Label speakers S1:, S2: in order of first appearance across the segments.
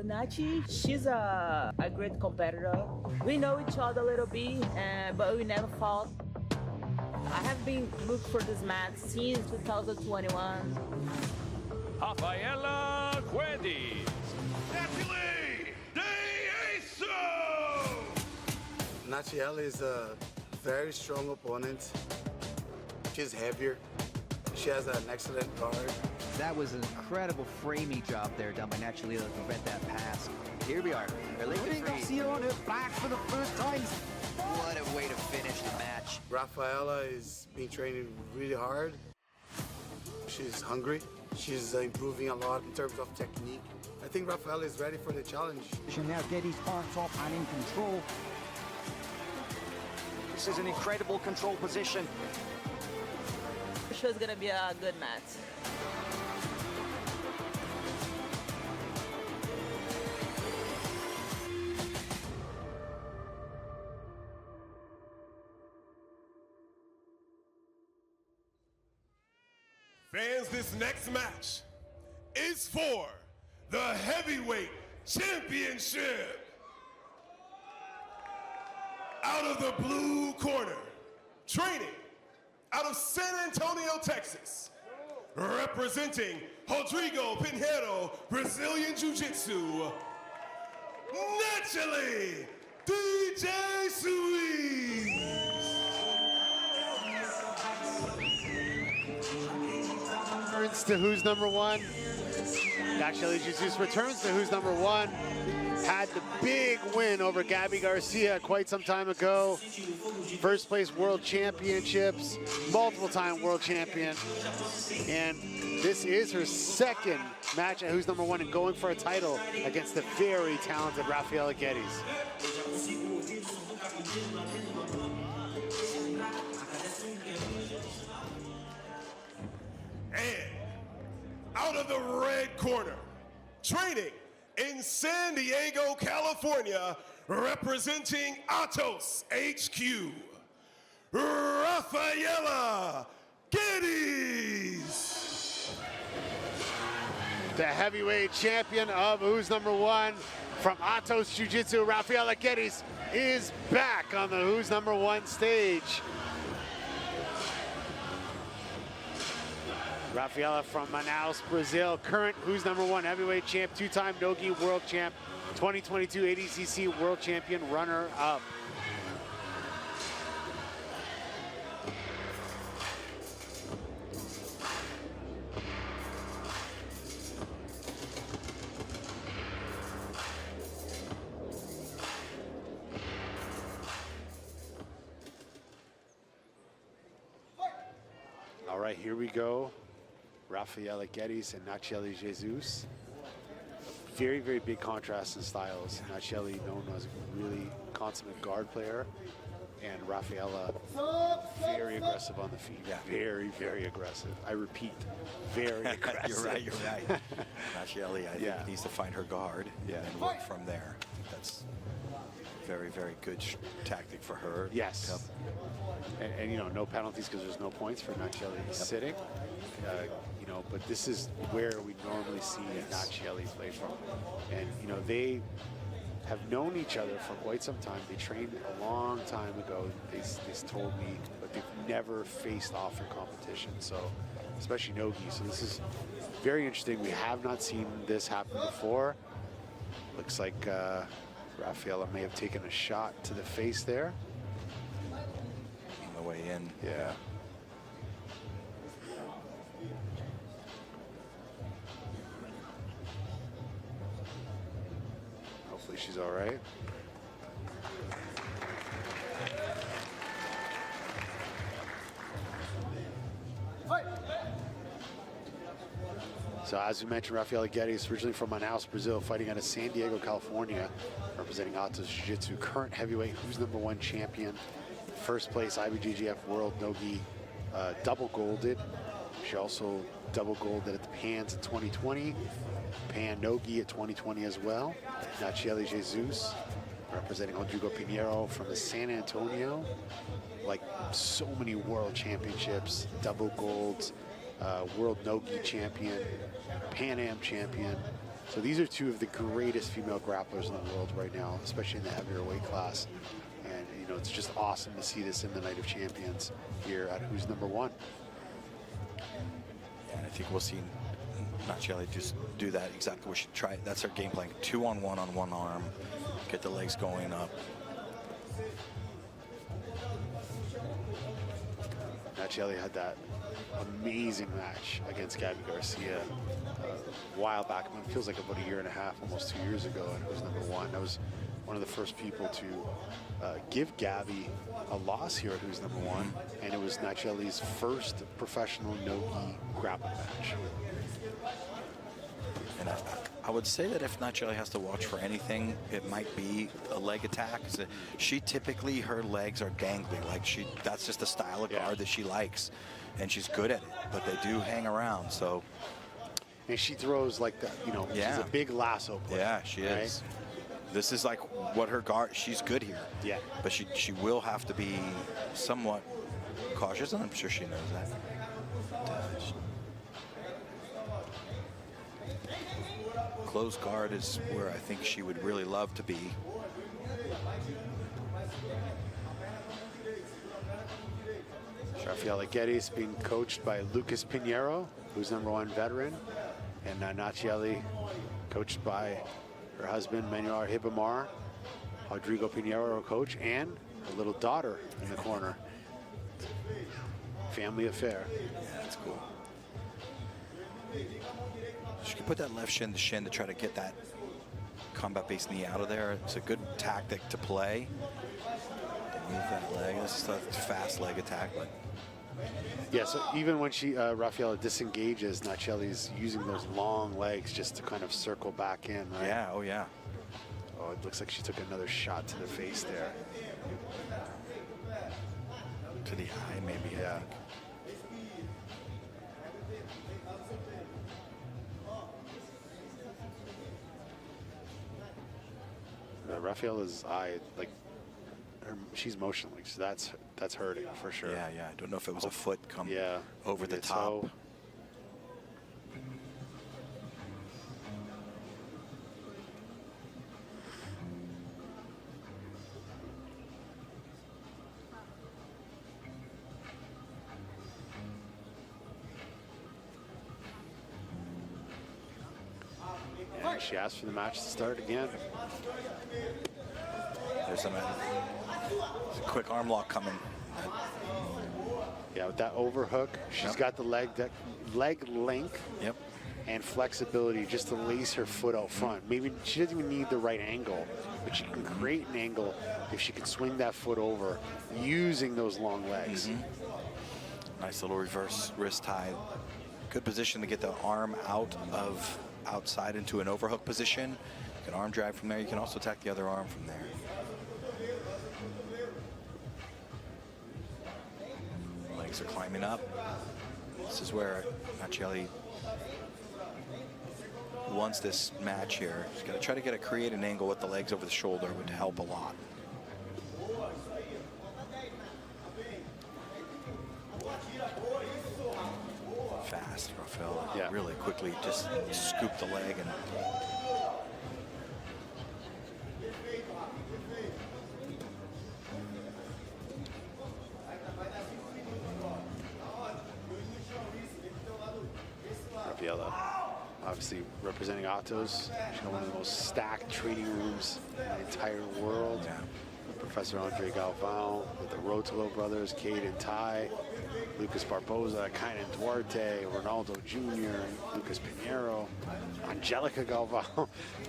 S1: Nachi, she's a great competitor. We know each other a little bit, but we never fought. I have been looking for this match since 2021.
S2: Rafaela Guedes.
S3: Nathiely, Tezos.
S4: Nathiely is a very strong opponent. She's heavier. She has an excellent guard.
S5: That was an incredible framing job there done by Nathiely to prevent that pass. Here we are. Putting Garcia on her back for the first time. What a way to finish the match.
S4: Rafaela is being trained really hard. She's hungry. She's improving a lot in terms of technique. I think Rafaela is ready for the challenge.
S6: Now Guedes on top and in control.
S7: This is an incredible control position.
S1: I'm sure it's gonna be a good match.
S3: Fans, this next match is for the heavyweight championship. Out of the blue corner, training out of San Antonio, Texas, representing Rodrigo Pinheiro, Brazilian Jiu-Jitsu, Nathiely DJ Suisse.
S8: Returns to who's number one. Nathiely Jesus returns to who's number one. Had the big win over Gabby Garcia quite some time ago. First place world championships, multiple time world champion. And this is her second match at who's number one and going for a title against the very talented Rafaela Guedes.
S3: And out of the red corner, training in San Diego, California, representing Atos HQ, Rafaela Guedes.
S8: The heavyweight champion of who's number one from Atos Jiu-Jitsu, Rafaela Guedes, is back on the who's number one stage. Rafaela from Manaus, Brazil, current who's number one heavyweight champ, two-time no-gi world champ, 2022 ADCC world champion, runner-up. All right, here we go. Rafaela Guedes and Nathiely Jesus. Very, very big contrast in styles. Nathiely known as a really consummate guard player, and Rafaela very aggressive on the feet.
S9: Yeah.
S8: Very, very aggressive. I repeat, very aggressive.
S9: You're right, you're right. Nathiely, I think, needs to find her guard and work from there. I think that's very, very good tactic for her.
S8: Yes. Yep. And you know, no penalties because there's no points for Nathiely sitting. You know, but this is where we normally see Nathiely play from. And you know, they have known each other for quite some time. They trained a long time ago. They told me, but they've never faced off in competition. So, especially no-gi. So this is very interesting. We have not seen this happen before. Looks like Rafaela may have taken a shot to the face there.
S9: On the way in.
S8: Yeah. Hopefully she's all right. So as we mentioned, Rafaela Guedes, originally from Manaus, Brazil, fighting out of San Diego, California, representing Atos Jiu-Jitsu, current heavyweight who's number one champion, first place IBJJF World No-Gi, double golded. She also double golded at the Pans in 2020, Pan No-Gi at 2020 as well. Nathiely Jesus, representing Rodrigo Pinheiro from the San Antonio, like so many world championships, double golds, world no-gi champion, Pan Am champion. So these are two of the greatest female grapplers in the world right now, especially in the heavier weight class. And, you know, it's just awesome to see this in the Night of Champions here at Who's Number One.
S9: And I think we'll see Nathiely just do that exactly what she tried. That's her game plan. 2-on-1 on one arm. Get the legs going up.
S8: Nathiely had that amazing match against Gabby Garcia a while back. I mean, it feels like about a year and a half, almost 2 years ago, and it was number one. That was one of the first people to give Gabby a loss here at Who's Number One, and it was Nathiely's first professional no-gi grappling match.
S9: And I would say that if Nathiely has to watch for anything, it might be a leg attack. She typically, her legs are dangly. Like that's just the style of guard that she likes, and she's good at it. But they do hang around. So,
S8: and she throws like that. You know, she's a big lasso player.
S9: Yeah, she is. This is like what her guard. She's good here.
S8: Yeah.
S9: But she will have to be somewhat cautious, and I'm sure she knows that. Close guard is where I think she would really love to be.
S8: Rafaela Guedes being coached by Lucas Pinheiro, who's number one veteran, and Nathiely coached by her husband Manuel Hibamar, Rodrigo Pinheiro coach, and a little daughter in the corner. Family affair.
S9: Yeah, that's cool. She can put that left shin to shin to try to get that combat base knee out of there. It's a good tactic to play. Move that leg. This is a fast leg attack, but
S8: yeah. So even when Rafaela disengages, Nathiely's using those long legs just to kind of circle back in. Right?
S9: Yeah. Oh yeah.
S8: Oh, it looks like she took another shot to the face there.
S9: To the eye, maybe.
S8: Yeah. Rafaela's eye, like, she's motionless. That's hurting for sure.
S9: Yeah, yeah. I don't know if it was a foot come over the
S8: Maybe
S9: top.
S8: toe. And she asked for the match to start again.
S9: There's a quick arm lock coming.
S8: Yeah, with that overhook, she's got the leg length and flexibility just to lace her foot out front. Maybe she doesn't even need the right angle, but she can create an angle if she can swing that foot over using those long legs.
S9: Nice little reverse wrist tie. Good position to get the arm outside into an overhook position. You can arm drag from there. You can also attack the other arm from there. Legs are climbing up. This is where Nathiely wants this match here. She's got to try to create an angle with the legs over the shoulder would help a lot. Fast, Rafaela.
S8: Yeah.
S9: Really quickly just scoop the leg and
S8: Rafaela, obviously representing Atos. She's got one of the most stacked training rooms in the entire world.
S9: Yeah.
S8: Professor Andre Galvão, with the Rotolo brothers, Cade and Ty, Lucas Barboza, Kainan Duarte, Ronaldo Jr., Lucas Pinheiro, Angelica Galvão,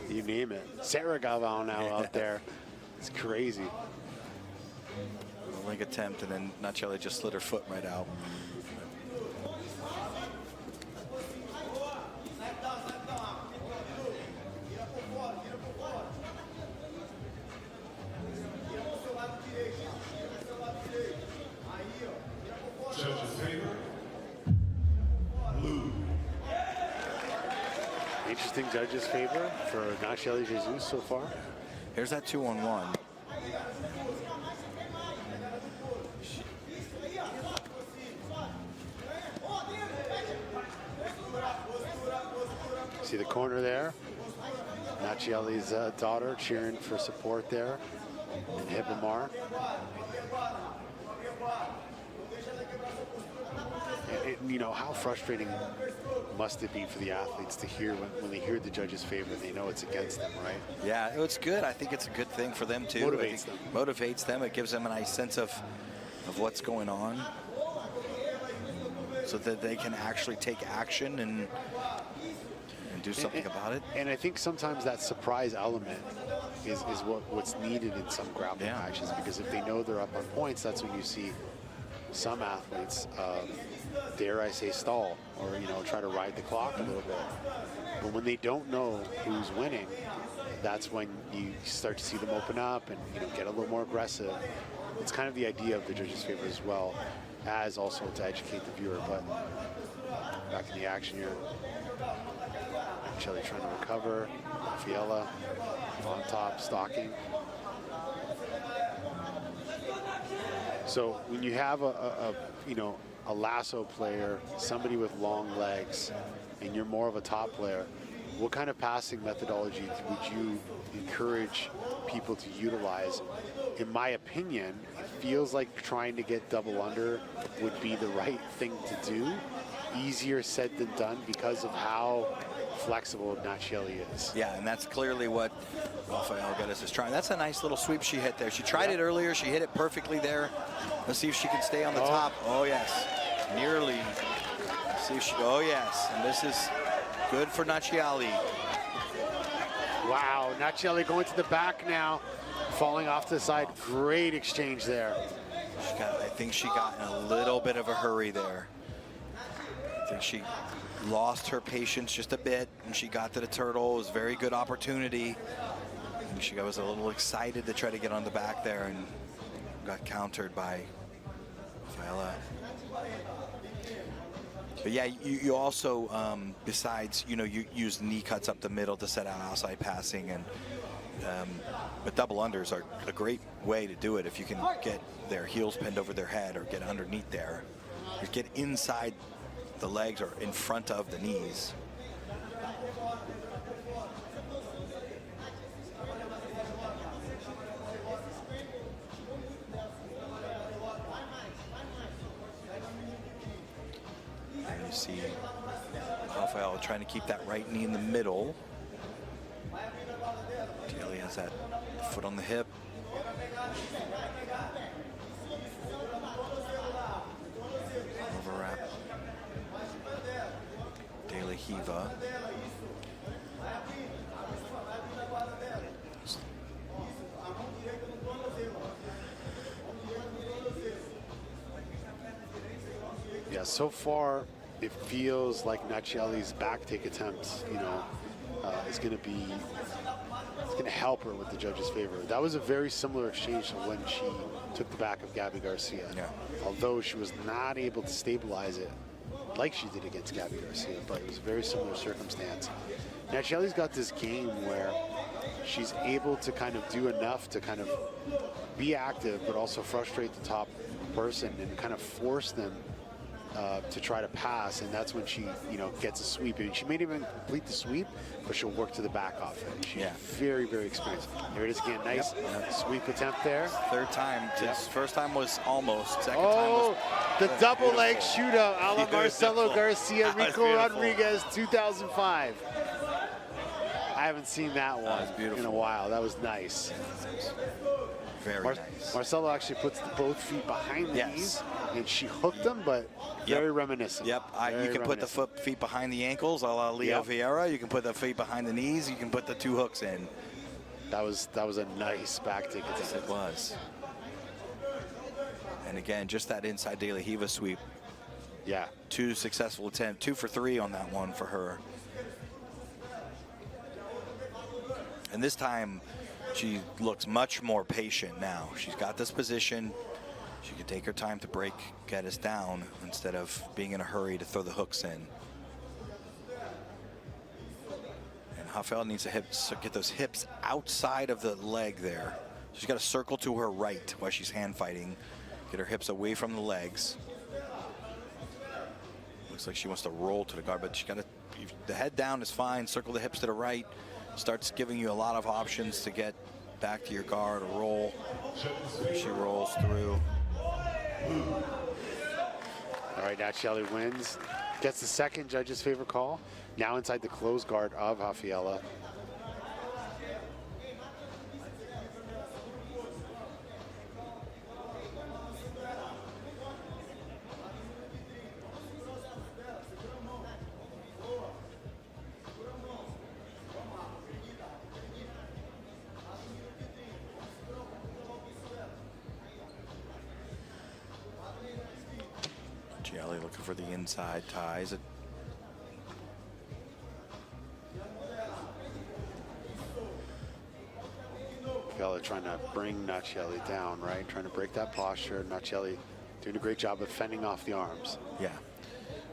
S8: you name it. Sarah Galvão now out there. It's crazy.
S9: a leg attempt, and then Nathiely just slid her foot right out.
S8: Interesting judges' favor for Nathiely Jesus so far.
S9: Here's that 2-on-1.
S8: See the corner there? Nathiely's daughter cheering for support there in Hibamar. And, you know, how frustrating must it be for the athletes to hear when they hear the judges' favor, they know it's against them, right?
S9: Yeah, it's good. I think it's a good thing for them too.
S8: Motivates them.
S9: Motivates them. It gives them a nice sense of what's going on, so that they can actually take action and do something about it.
S8: And I think sometimes that surprise element is what's needed in some grappling matches, because if they know they're up on points, that's when you see some athletes, dare I say, stall, or, you know, try to ride the clock a little bit. But when they don't know who's winning, that's when you start to see them open up and, you know, get a little more aggressive. It's kind of the idea of the judges' favor as well, as also to educate the viewer. But back in the action here, Shelly trying to recover. Rafaela on top, stalking. So when you have a lasso player, somebody with long legs, and you're more of a top player, what kind of passing methodology would you encourage people to utilize? In my opinion, it feels like trying to get double under would be the right thing to do. Easier said than done because of how flexible Nathiely is.
S9: Yeah, and that's clearly what Rafaela Guedes is trying. That's a nice little sweep she hit there. She tried it earlier. She hit it perfectly there. Let's see if she can stay on the top. Oh, yes. Nearly. Let's see if she, oh, yes. And this is good for Nathiely.
S8: Wow, Nathiely going to the back now, falling off to the side. Great exchange there.
S9: I think she got in a little bit of a hurry there. I think she lost her patience just a bit, and she got to the turtle. It was a very good opportunity. And she was a little excited to try to get on the back there, and got countered by Rafaela. But yeah, you also, besides, you know, you use knee cuts up the middle to set out outside passing, and but double unders are a great way to do it if you can get their heels pinned over their head or get underneath there. You get inside the legs or in front of the knees. And you see Rafael trying to keep that right knee in the middle. Nathiely has that foot on the hip. Overwrap. Hiva.
S8: Yeah, so far it feels like Nathiely's back take attempts, you know, is going to help her with the judges' favor. That was a very similar exchange to when she took the back of Gabby Garcia.
S9: Yeah.
S8: Although she was not able to stabilize it like she did against Gabby Garcia, but it was a very similar circumstance. Nathiely's got this game where she's able to kind of do enough to kind of be active, but also frustrate the top person and kind of force them to try to pass, and that's when she, you know, gets a sweep. And she may not even complete the sweep, but she'll work to the back off it. She's very, very experienced. There it is again, nice sweep attempt there.
S9: Third time. First time was almost. Second time was
S8: the double leg shootout, a la Marcelo Garcia, Rico Rodriguez, 2005. I haven't seen that one in a while. That was nice.
S9: Very nice.
S8: Marcelo actually puts both feet behind the knees, and she hooked them, but very reminiscent.
S9: Yep, you can put the feet behind the ankles, a la Leo Vieira. You can put the feet behind the knees. You can put the two hooks in.
S8: That was a nice back take.
S9: Yes, it was. And again, just that inside De La Hiva sweep.
S8: Yeah.
S9: 2 successful attempts, 2 for 3 on that one for her. And this time, she looks much more patient now. She's got this position. She can take her time to break Guedes down instead of being in a hurry to throw the hooks in. And Rafaela needs to get those hips outside of the leg there. She's got to circle to her right while she's hand fighting. Get her hips away from the legs. Looks like she wants to roll to the guard, but she got to, the head down is fine. Circle the hips to the right. Starts giving you a lot of options to get back to your guard or roll. She rolls through.
S8: All right, Nathiely wins. Gets the second judge's favorite call. Now inside the closed guard of Rafaela.
S9: Gialli looking for the inside ties.
S8: Rafaela trying to bring Nathiely down, right? Trying to break that posture. Nathiely doing a great job of fending off the arms.
S9: Yeah.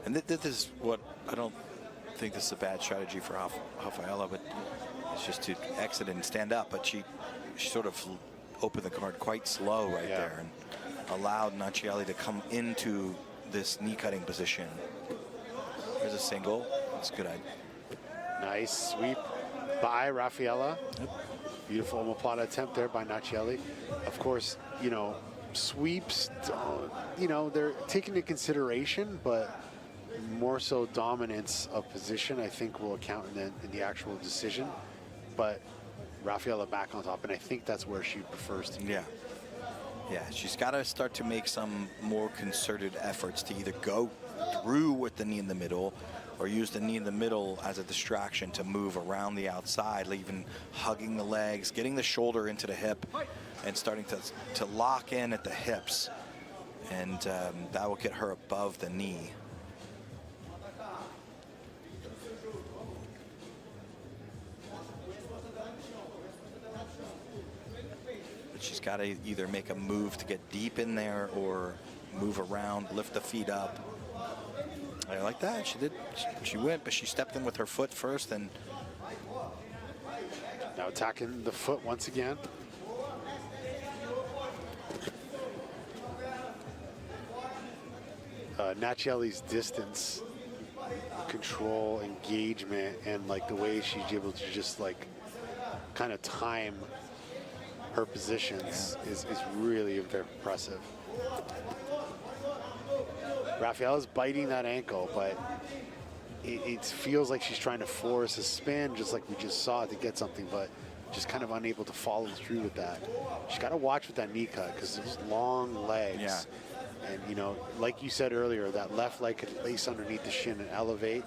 S9: And this is what, I don't think this is a bad strategy for Rafaela, but it's just to exit and stand up. But she sort of opened the guard quite slow right there and allowed Nathiely to come into this knee cutting position. There's a single. That's a good idea.
S8: Nice sweep by Rafaela.
S9: Yep.
S8: Beautiful omoplata attempt there by Nathiely. Of course, you know, sweeps, you know, they're taken into consideration, but more so dominance of position, I think, will account in the actual decision. But Rafaela back on top, and I think that's where she prefers to be.
S9: Yeah. Yeah, she's got to start to make some more concerted efforts to either go through with the knee in the middle or use the knee in the middle as a distraction to move around the outside, even hugging the legs, getting the shoulder into the hip, and starting to lock in at the hips. And that will get her above the knee. She's got to either make a move to get deep in there or move around, lift the feet up. I like that. She did. She went, but she stepped in with her foot first. And
S8: now attacking the foot once again. Nathiely's distance, control, engagement, and like the way she's able to just like kind of time her positions is really very impressive. Rafaela's biting that ankle, but it feels like she's trying to force a spin, just like we just saw, to get something, but just kind of unable to follow through with that. She's got to watch with that knee cut because those long legs.
S9: Yeah.
S8: And, you know, like you said earlier, that left leg could lace underneath the shin and elevate.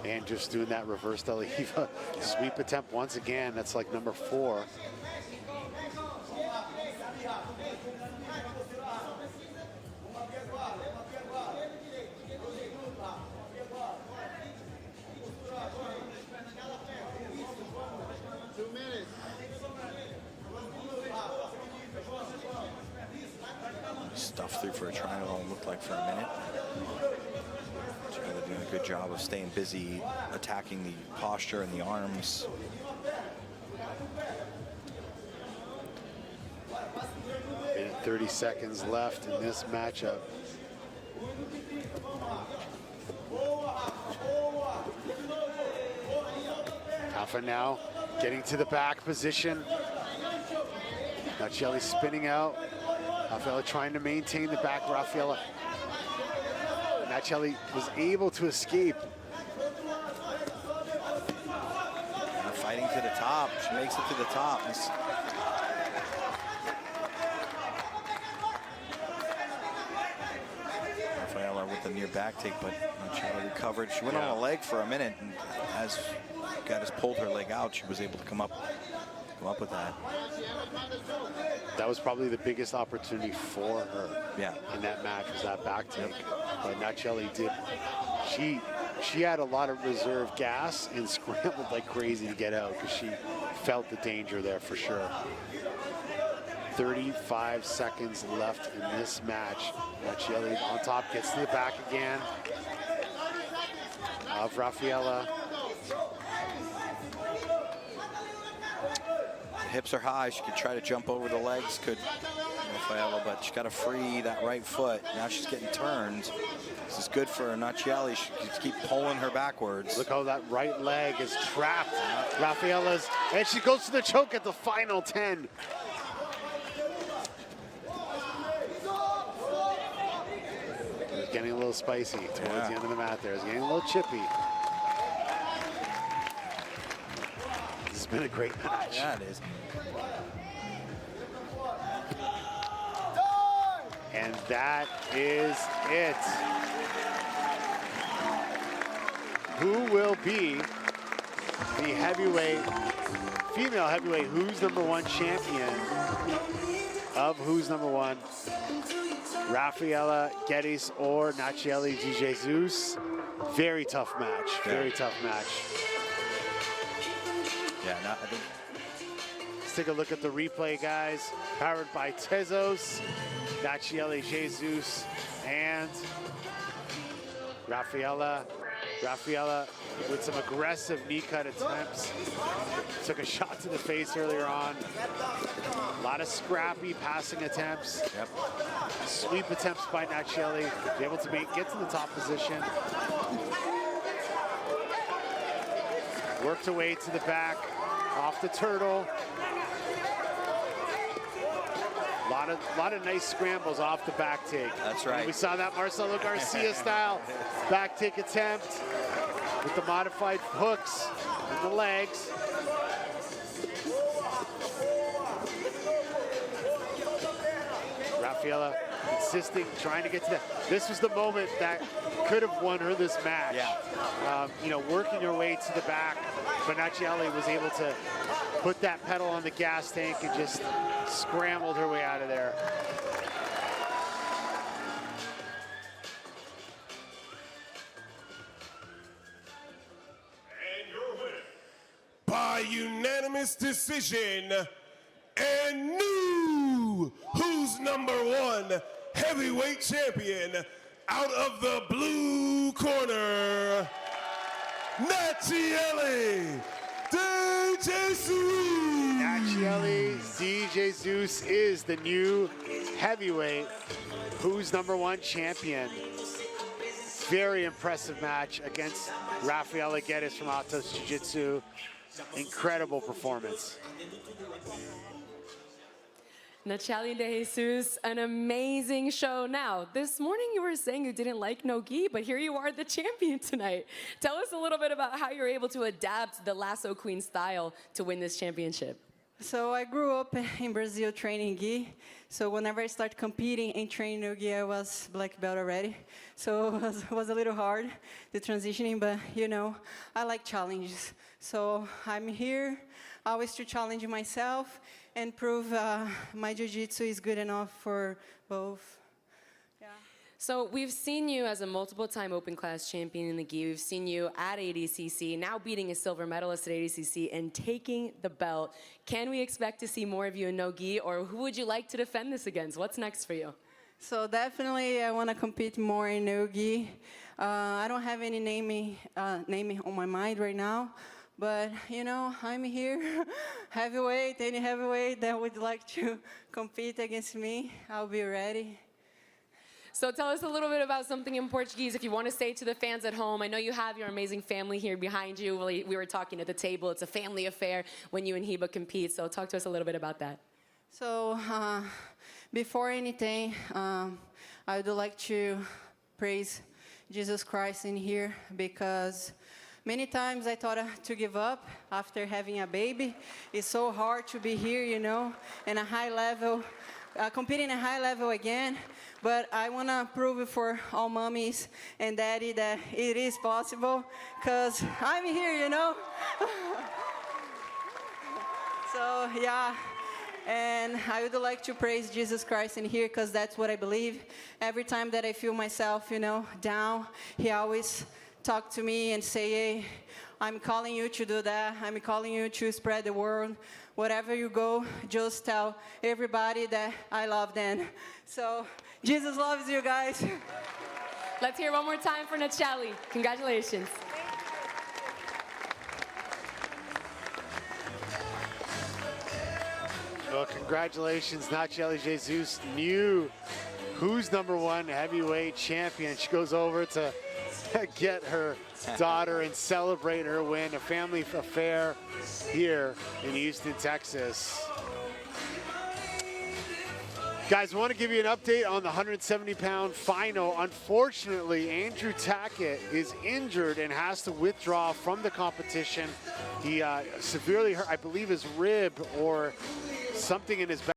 S8: And just doing that reverse De La Riva sweep attempt once again. That's like number 4.
S9: Stuff through for a triangle, it looked like, for a minute. They're doing a good job of staying busy, attacking the posture and the arms.
S8: Minute 30 seconds left in this matchup. Rafa now getting to the back position. Nathiely spinning out. Rafaela trying to maintain the back. Rafaela. Nathiely was able to escape.
S9: Fighting to the top. She makes it to the top. Rafaela with the near back take, but Nathiely recovered. She went on a leg for a minute, and as Guedes pulled her leg out, she was able to come up with that.
S8: That was probably the biggest opportunity for her in that match, was that back take. But Nathiely did, she had a lot of reserve gas and scrambled like crazy to get out because she felt the danger there for sure. 35 seconds left in this match. Nathiely on top, gets to the back again of Rafaela.
S9: Hips are high. She could try to jump over the legs. Could Rafaela, but she got to free that right foot. Now she's getting turned. This is good for Nathiely. She keep pulling her backwards.
S8: Look how that right leg is trapped. Rafaela's, and she goes to the choke at the final 10. It's getting a little spicy towards the end of the mat there. It's getting a little chippy. This has been a great match.
S9: Yeah, it is.
S8: And that is it. Who will be the heavyweight, female heavyweight Who's Number One champion of Who's Number One? Rafaela Guedes or Nathiely de Jesus. Very tough match. Very tough match.
S9: Yeah, no, I think.
S8: Let's take a look at the replay, guys. Powered by Tezos, Nathiely Jesus, and Rafaela. Rafaela with some aggressive knee cut attempts. Took a shot to the face earlier on. A lot of scrappy passing attempts.
S9: Yep.
S8: Sweep attempts by Nathiely. Able to get to the top position. Worked her way to the back, off the turtle. A lot of nice scrambles off the back take.
S9: That's right.
S8: And we saw that Marcelo Garcia style back take attempt with the modified hooks in the legs. Rafaela insisting, trying to get to that. This was the moment that could have won her this match.
S9: Yeah.
S8: You know, working her way to the back, but Nathiely was able to put that pedal on the gas tank and just scrambled her way out of there.
S3: And your winner, by unanimous decision, and new Who's Number One heavyweight champion out of the blue corner, Nathiely de Jesus.
S8: Nathiely de Jesus is the new heavyweight Who's Number One champion. Very impressive match against Rafaela Guedes from Atos Jiu-Jitsu. Incredible performance.
S2: Nathiely de Jesus, an amazing show. Now, this morning you were saying you didn't like no gi, but here you are, the champion tonight. Tell us a little bit about how you're able to adapt the lasso queen style to win this championship.
S10: So I grew up in Brazil training gi. So whenever I started competing and training no gi, I was black belt already. So it was a little hard, the transitioning, but you know, I like challenges. So I'm here always to challenge myself and prove my jiu-jitsu is good enough for both. Yeah.
S2: So we've seen you as a multiple-time open class champion in the gi. We've seen you at ADCC, now beating a silver medalist at ADCC and taking the belt. Can we expect to see more of you in no gi, or who would you like to defend this against? What's next for you?
S10: So definitely I want to compete more in no gi. I don't have any naming on my mind right now. But, you know, I'm here, heavyweight, any heavyweight that would like to compete against me, I'll be ready.
S2: So tell us a little bit about something in Portuguese, if you want to say to the fans at home. I know you have your amazing family here behind you. We were talking at the table. It's a family affair when you and Hiba compete. So talk to us a little bit about that.
S10: So before anything, I would like to praise Jesus Christ in here because many times I thought to give up after having a baby. It's so hard to be here, you know, in a high level, competing at a high level again. But I want to prove it for all mommies and daddy that it is possible, because I'm here, you know. So, yeah. And I would like to praise Jesus Christ in here because that's what I believe. Every time that I feel myself, you know, down, he always talk to me and say, hey, I'm calling you to do that. I'm calling you to spread the word. Wherever you go, just tell everybody that I love them. So Jesus loves you guys.
S2: Let's hear one more time for Nathiely. Congratulations.
S8: Well, congratulations, Nathiely Jesus, new who's #1 heavyweight champion. She goes over to get her daughter and celebrate her win, a family affair here in Houston, Texas. Guys, I want to give you an update on the 170-pound final. Unfortunately, Andrew Tackett is injured and has to withdraw from the competition. He severely hurt, I believe, his rib or something in his back.